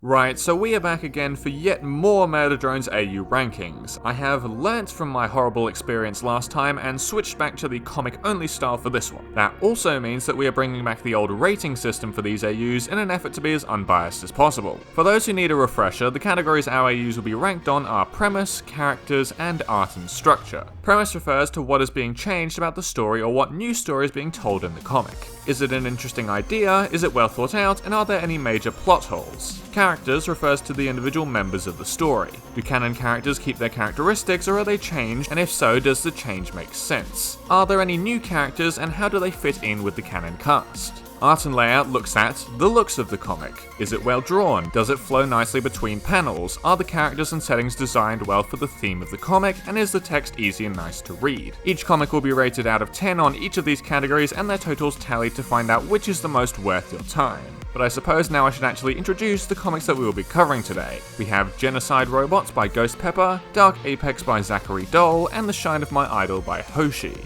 Right, so we are back again for yet more Murder Drones AU rankings. I have learnt from my horrible experience last time and switched back to the comic-only style for this one. That also means that we are bringing back the old rating system for these AUs in an effort to be as unbiased as possible. For those who need a refresher, the categories our AUs will be ranked on are premise, characters, and art and structure. Premise refers to what is being changed about the story or what new story is being told in the comic. Is it an interesting idea? Is it well thought out? And are there any major plot holes? Characters refers to the individual members of the story. Do canon characters keep their characteristics or are they changed, and if so, does the change make sense? Are there any new characters and how do they fit in with the canon cast? Art and layout looks at the looks of the comic. Is it well drawn? Does it flow nicely between panels? Are the characters and settings designed well for the theme of the comic? And is the text easy and nice to read? Each comic will be rated out of 10 on each of these categories and their totals tallied to find out which is the most worth your time. But I suppose now I should actually introduce the comics that we will be covering today. We have Genocide Robots by Ghost Pepper, Dark Apex by Zachary Dole, and The Shine of My Idol by Hoshi.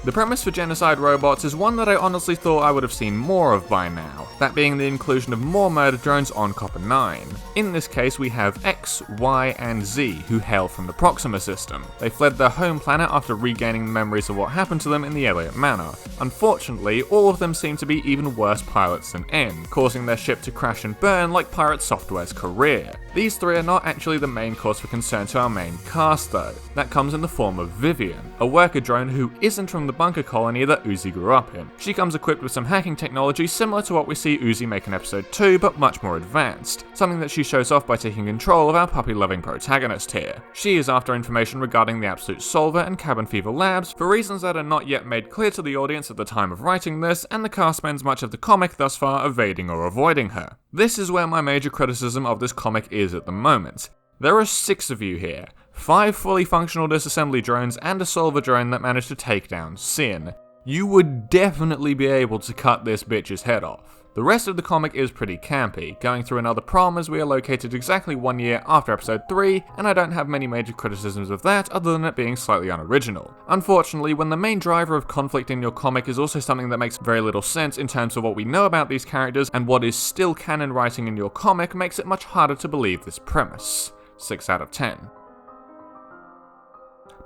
The premise for Genocide Robots is one that I honestly thought I would have seen more of by now, that being the inclusion of more murder drones on Copper 9. In this case we have X, Y, and Z, who hail from the Proxima system. They fled their home planet after regaining the memories of what happened to them in the Elliot Manor. Unfortunately, all of them seem to be even worse pilots than N, causing their ship to crash and burn like Pirate Software's career. These three are not actually the main cause for concern to our main cast though. That comes in the form of Vivian, a worker drone who isn't from the bunker colony that Uzi grew up in. She comes equipped with some hacking technology similar to what we see Uzi make in episode 2, but much more advanced, something that she shows off by taking control of our puppy-loving protagonist here. She is after information regarding the Absolute Solver and Cabin Fever Labs for reasons that are not yet made clear to the audience at the time of writing this, and the cast spends much of the comic thus far evading or avoiding her. This is where my major criticism of this comic is at the moment. There are 6 of you here. 5 fully functional disassembly drones and a solver drone that managed to take down Sin. You would definitely be able to cut this bitch's head off. The rest of the comic is pretty campy, going through another prom as we are located exactly 1 year after episode 3, and I don't have many major criticisms of that other than it being slightly unoriginal. Unfortunately, when the main driver of conflict in your comic is also something that makes very little sense in terms of what we know about these characters and what is still canon writing in your comic, makes it much harder to believe this premise. 6 out of 10.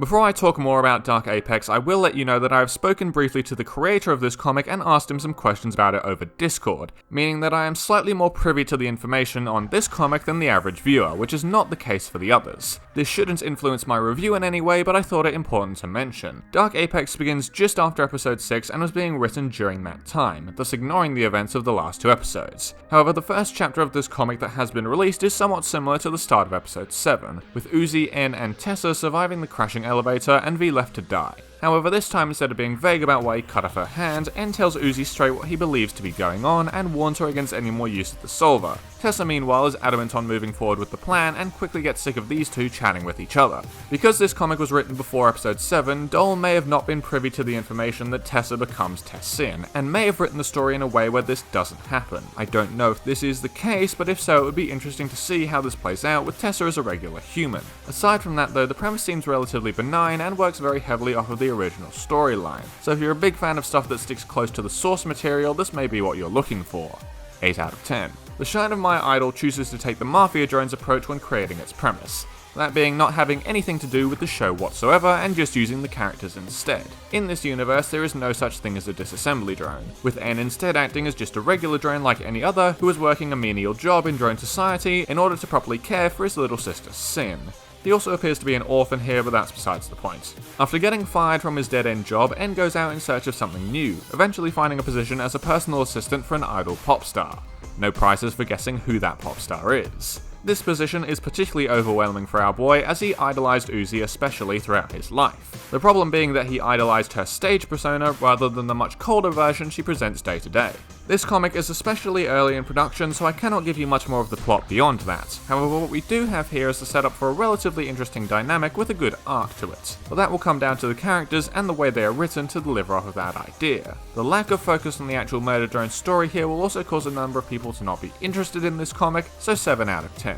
Before I talk more about Dark Apex, I will let you know that I have spoken briefly to the creator of this comic and asked him some questions about it over Discord, meaning that I am slightly more privy to the information on this comic than the average viewer, which is not the case for the others. This shouldn't influence my review in any way, but I thought it important to mention. Dark Apex begins just after episode 6 and was being written during that time, thus ignoring the events of the last 2 episodes. However, the first chapter of this comic that has been released is somewhat similar to the start of episode 7, with Uzi, N, and Tessa surviving the crashing elevator and V left to die. However, this time instead of being vague about why he cut off her hand, N tells Uzi straight what he believes to be going on and warns her against any more use of the solver. Tessa meanwhile is adamant on moving forward with the plan and quickly gets sick of these two chatting with each other. Because this comic was written before episode 7, Dole may have not been privy to the information that Tessa becomes Tessin, and may have written the story in a way where this doesn't happen. I don't know if this is the case, but if so, it would be interesting to see how this plays out with Tessa as a regular human. Aside from that though, the premise seems relatively benign and works very heavily off of the original storyline, so if you're a big fan of stuff that sticks close to the source material, this may be what you're looking for. 8 out of 10. The Shine of My Idol chooses to take the Mafia Drones approach when creating its premise, that being not having anything to do with the show whatsoever and just using the characters instead. In this universe, there is no such thing as a disassembly drone, with N instead acting as just a regular drone like any other who is working a menial job in drone society in order to properly care for his little sister Sin. He also appears to be an orphan here, but that's besides the point. After getting fired from his dead-end job, N goes out in search of something new, eventually finding a position as a personal assistant for an idol pop star. No prizes for guessing who that pop star is. This position is particularly overwhelming for our boy as he idolized Uzi especially throughout his life. The problem being that he idolized her stage persona rather than the much colder version she presents day to day. This comic is especially early in production, so I cannot give you much more of the plot beyond that. However, what we do have here is the setup for a relatively interesting dynamic with a good arc to it, but that will come down to the characters and the way they are written to deliver off of that idea. The lack of focus on the actual murder drone story here will also cause a number of people to not be interested in this comic, so 7 out of 10.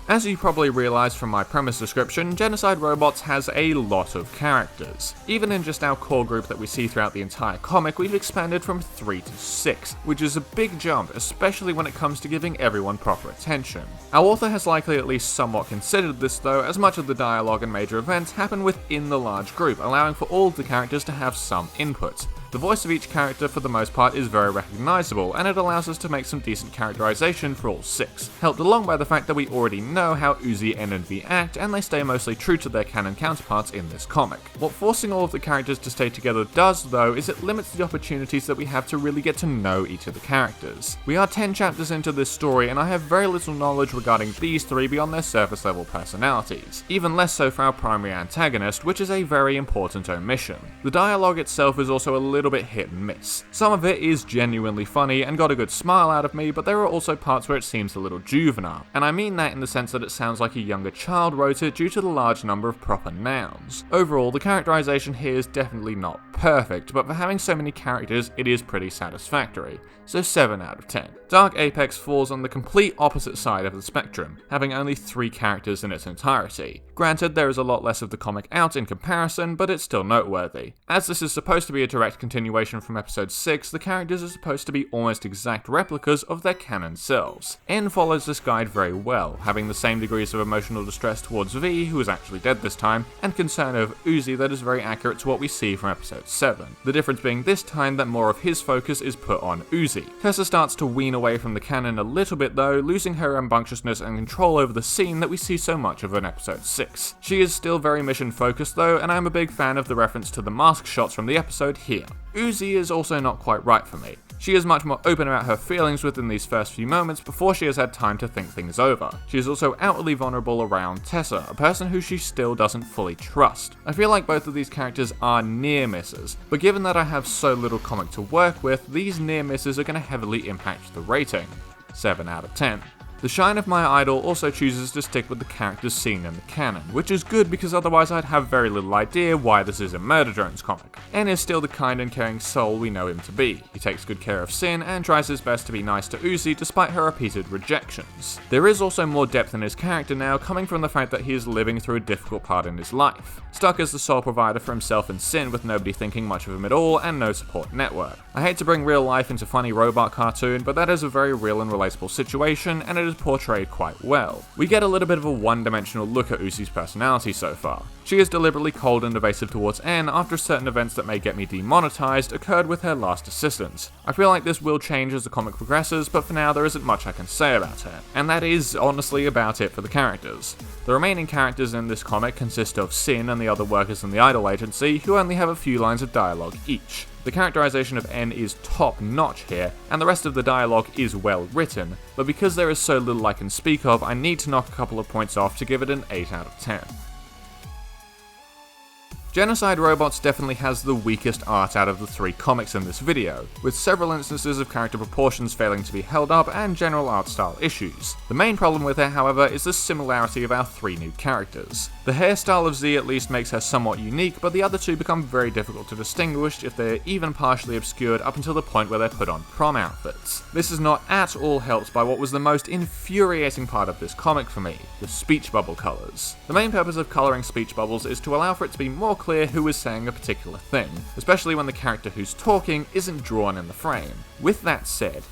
As you probably realised from my premise description, Genocide Robots has a lot of characters. Even in just our core group that we see throughout the entire comic, we've expanded from 3 to 6, which is a big jump, especially when it comes to giving everyone proper attention. Our author has likely at least somewhat considered this though, as much of the dialogue and major events happen within the large group, allowing for all of the characters to have some input. The voice of each character for the most part is very recognisable, and it allows us to make some decent characterisation for all 6, helped along by the fact that we already know how Uzi, N and V act, and they stay mostly true to their canon counterparts in this comic. What forcing all of the characters to stay together does though, is it limits the opportunities that we have to really get to know each of the characters. We are 10 chapters into this story, and I have very little knowledge regarding these 3 beyond their surface level personalities, even less so for our primary antagonist, which is a very important omission. The dialogue itself is also a little bit hit and miss. Some of it is genuinely funny and got a good smile out of me, but there are also parts where it seems a little juvenile, and I mean that in the sense that it sounds like a younger child wrote it due to the large number of proper nouns. Overall, the characterization here is definitely not perfect, but for having so many characters, it is pretty satisfactory, so 7 out of 10. Dark Apex falls on the complete opposite side of the spectrum, having only 3 characters in its entirety. Granted, there is a lot less of the comic out in comparison, but it's still noteworthy. As this is supposed to be a direct continuation from episode 6, the characters are supposed to be almost exact replicas of their canon selves. N follows this guide very well, having the same degrees of emotional distress towards V, who is actually dead this time, and concern of Uzi that is very accurate to what we see from episode 7. The difference being this time that more of his focus is put on Uzi. Tessa starts to wean away from the canon a little bit though, losing her rambunctiousness and control over the scene that we see so much of in episode 6. She is still very mission focused though, and I'm a big fan of the reference to the mask shots from the episode here. Uzi is also not quite right for me. She is much more open about her feelings within these first few moments before she has had time to think things over. She is also outwardly vulnerable around Tessa, a person who she still doesn't fully trust. I feel like both of these characters are near misses, but given that I have so little comic to work with, these near misses are going to heavily impact the rating. 7 out of 10. The Shine of My Idol also chooses to stick with the characters seen in the canon, which is good because otherwise I'd have very little idea why this is a Murder Drones comic. N is still the kind and caring soul we know him to be. He takes good care of Sin and tries his best to be nice to Uzi despite her repeated rejections. There is also more depth in his character now, coming from the fact that he is living through a difficult part in his life. Stuck as the sole provider for himself and Sin with nobody thinking much of him at all and no support network. I hate to bring real life into funny robot cartoon, but that is a very real and relatable situation, and it is portrayed quite well. We get a little bit of a one-dimensional look at Uzi's personality so far. She is deliberately cold and evasive towards N after certain events that may get me demonetized occurred with her last assistance. I feel like this will change as the comic progresses, but for now there isn't much I can say about her. And that is honestly about it for the characters. The remaining characters in this comic consist of Sin and the other workers in the Idol Agency, who only have a few lines of dialogue each. The characterization of N is top notch here, and the rest of the dialogue is well written, but because there is so little I can speak of, I need to knock a couple of points off to give it an 8 out of 10. Genocide Robots definitely has the weakest art out of the 3 comics in this video, with several instances of character proportions failing to be held up and general art style issues. The main problem with it, however, is the similarity of our 3 new characters. The hairstyle of Z at least makes her somewhat unique, but the other 2 become very difficult to distinguish if they're even partially obscured up until the point where they're put on prom outfits. This is not at all helped by what was the most infuriating part of this comic for me, the speech bubble colours. The main purpose of colouring speech bubbles is to allow for it to be more clear who is saying a particular thing, especially when the character who's talking isn't drawn in the frame. With that said,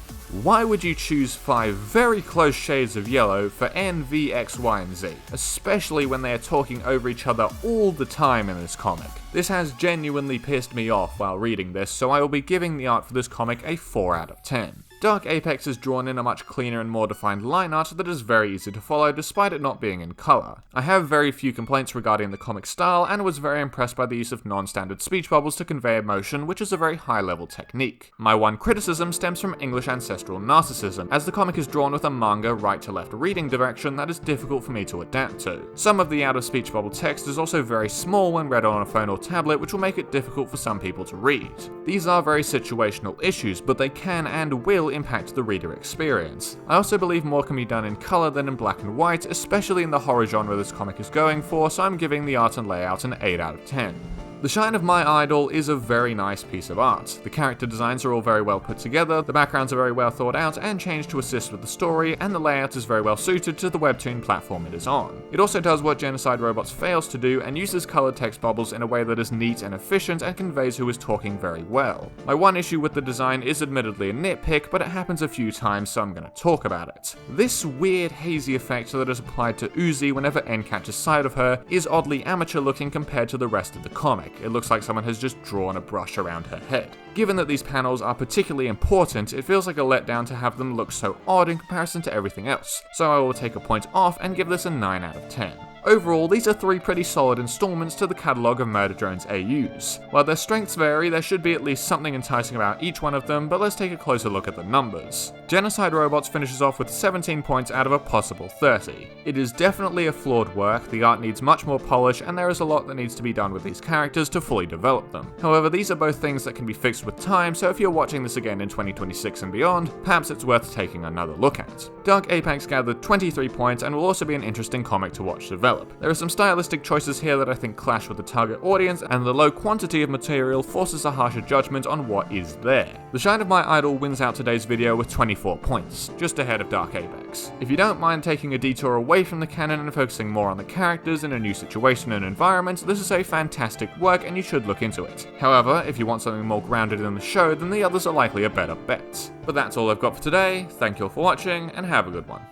why would you choose 5 very close shades of yellow for N, V, X, Y, and Z, especially when they are talking over each other all the time in this comic? This has genuinely pissed me off while reading this, so I will be giving the art for this comic a 4 out of 10. Dark Apex is drawn in a much cleaner and more defined line art that is very easy to follow despite it not being in colour. I have very few complaints regarding the comic style and was very impressed by the use of non-standard speech bubbles to convey emotion, which is a very high level technique. My one criticism stems from English ancestral narcissism, as the comic is drawn with a manga right to left reading direction that is difficult for me to adapt to. Some of the out of speech bubble text is also very small when read on a phone or tablet, which will make it difficult for some people to read. These are very situational issues, but they can and will impact the reader experience. I also believe more can be done in colour than in black and white, especially in the horror genre this comic is going for, so I'm giving the art and layout an 8 out of 10. The Shine of My Idol is a very nice piece of art. The character designs are all very well put together, the backgrounds are very well thought out and changed to assist with the story, and the layout is very well suited to the webtoon platform it is on. It also does what Genocide Robots fails to do and uses colored text bubbles in a way that is neat and efficient and conveys who is talking very well. My one issue with the design is admittedly a nitpick, but it happens a few times, so I'm going to talk about it. This weird hazy effect that is applied to Uzi whenever N catches sight of her is oddly amateur looking compared to the rest of the comic. It looks like someone has just drawn a brush around her head. Given that these panels are particularly important, it feels like a letdown to have them look so odd in comparison to everything else, so I will take a point off and give this a 9 out of 10. Overall, these are 3 pretty solid installments to the catalogue of Murder Drone's AUs. While their strengths vary, there should be at least something enticing about each one of them, but let's take a closer look at the numbers. Genocide Robots finishes off with 17 points out of a possible 30. It is definitely a flawed work, the art needs much more polish, and there is a lot that needs to be done with these characters to fully develop them. However, these are both things that can be fixed with time, so if you're watching this again in 2026 and beyond, perhaps it's worth taking another look at. Dark Apex gathered 23 points and will also be an interesting comic to watch develop. There are some stylistic choices here that I think clash with the target audience, and the low quantity of material forces a harsher judgment on what is there. The Shine of My Idol wins out today's video with 24 points, just ahead of Dark Apex. If you don't mind taking a detour away from the canon and focusing more on the characters in a new situation and environment, this is a fantastic work and you should look into it. However, if you want something more grounded in the show, then the others are likely a better bet. But that's all I've got for today, thank you all for watching, and have a good one.